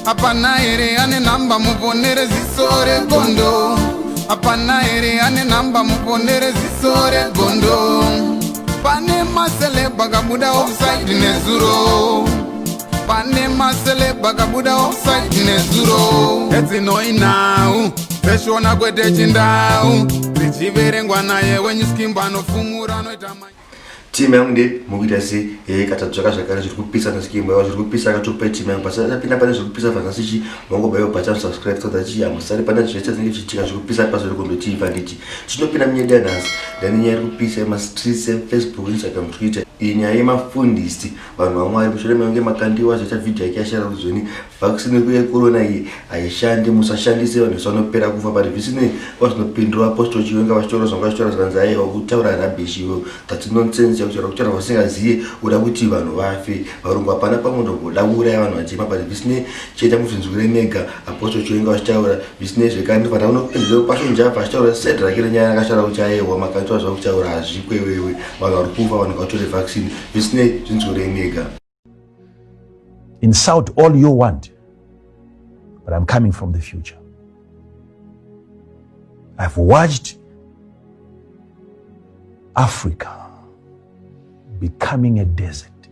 Apana ere ane namba muponere zisore gondo. Apana ere ane namba muponere zisore gondo. Pane masele bagabuda offside nezuro. Pane masele bagabuda offside nezuro. Eti no inau Peshona kwete chindau Zichiverengwa naye wenye skimba no fumura no itama. Timu yangu ndi mukita si katadzaka zvakare zviri kupisa nesikimbo yavo zviri kupisa akatopa timu yangu pasi apinda pane zviri kupisa fanasichi mongo bayo pacha subscribe so that yamusari pane zvese zvinenge zvichiitika zviri kupisa pasori kundotiipa nditi tinopinda munyaya nhasi ndani nyaya iri kupisa yemastreets Facebook Instagram Twitter iyi nyaya yemafundisi vanhu vamwe vari mushure mekunge makandiwa zvaita vhidhiyo yake yashara kuzoni vaccine yecorona iyi haishandi musashandise vanhu vese vanopera kufa but zvisinei vazvinopindura apostol chiwenga vachitaura zvanga vachitaura zvanzi aiwa kutaura rubbish iwo that's nonsense kutaura vasingazive uda kuti vanhu vafe varungu hapana pamwe ndogoda kuuraya vanhu vachema but zvisinei chiita mubvunzukire mega apostol chiwenga vachitaura zvisinei zvekare ndifana unopindura pasho njabva achitaura sed rakire nyaya yakashara kuti aiwa makandiwa zvakutaura hazvikwewewe vanhu vari kufa vanhu vachitora vaccine zvisinei zvinzukire mega. Insult all you want, but I'm coming from the future. I've watched Africa becoming a desert,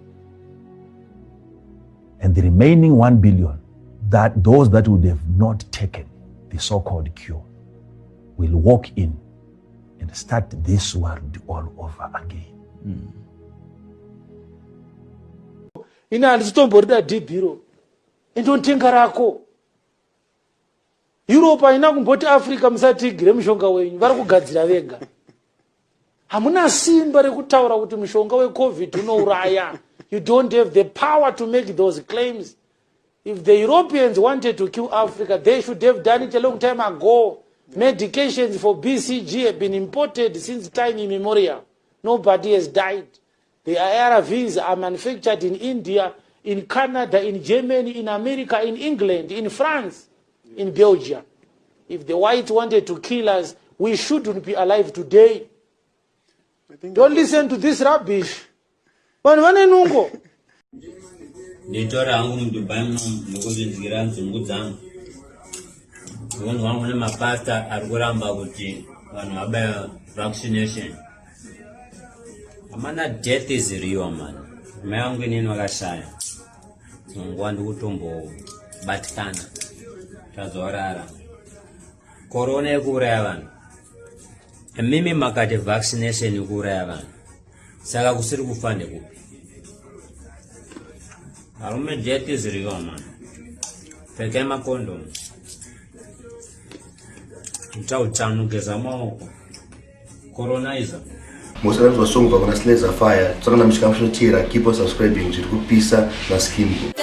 and the remaining 1 billion, that those that would have not taken the so-called cure will walk in and start this world all over again. Ina alizitomborida dibhiro indontenga rako. Europe haina kumboti Africa musatigire mushonga wenyu, vari kugadzira vega. Hamuna simba rekutaura kuti mushonga weCovid unouraya. You don't have the power to make those claims. If the Europeans wanted to kill Africa, they should have done it a long time ago. Medications for BCG have been imported since time immemorial. Nobody has died. The ARVs are manufactured in India, in Canada, in Germany, in America, in England, in France, in Belgium. If the whites wanted to kill us, we shouldn't be alive today. Don't listen to this rubbish. Vanungo. Nitora angu mdubai mnukuzinzigira nzungu zangu. Wangu wangu na mapasta arguramba kuti wanu wabaya vaccination. Amana death is real man. Meyangu nini wakashaya. Mungwandu kutumbo batikana. Tazorara. Corona yukuraya vanhu. Mimi makati vaccination yukuraya vanhu. Saka kusiri kufande kupi. Arume death is real man. Peke makondom. Mchanu geza maoko. Colonizer. Musanzwa vasongwa kuna Sleza Fire tsakana mishikamushotira keep on subscribing zviri kupisa na Skimbo.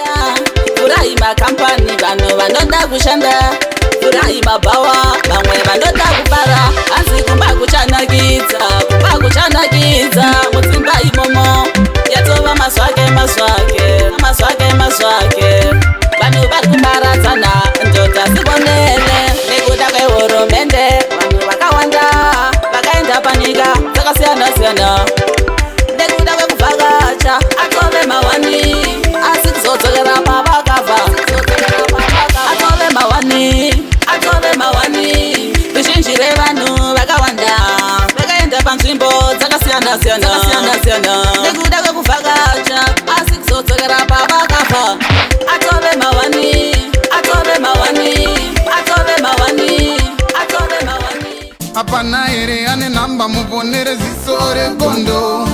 Furahi makampani vanhu vanoda kushanda, furahi mabawa vamwe vanoda kubara, asi kumba kuchanakidza mudzimba imomo yatova maswake vanhu vari kuparadzana ndodha sikonene nekuda kwehurumende vanhu vakawanda vakaenda panyika dzakasiyana-siyana nekuda kwekuvhakacha atove mawani asi kuzodzokera pavakafa atove mawani vizhinji revanhu vakawanda vakaenda panzvimbo dzakasiyana-siyana nekuda kwekuvhakacha asi kuzodzokera pavakafa atove mawani. Apana ere ane namba muponere zisore gondo.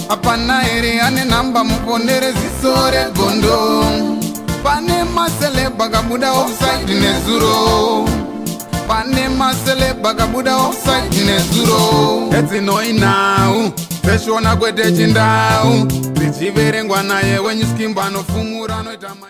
Apana ere ane namba muponere zisore gondo. Pane masele bagabuda offside nezuro. Pane masele bagabuda offside nezuro. Eti no inau Peshona kwete chindau Zichiverengwa naye wenye skimba no fumura no itama.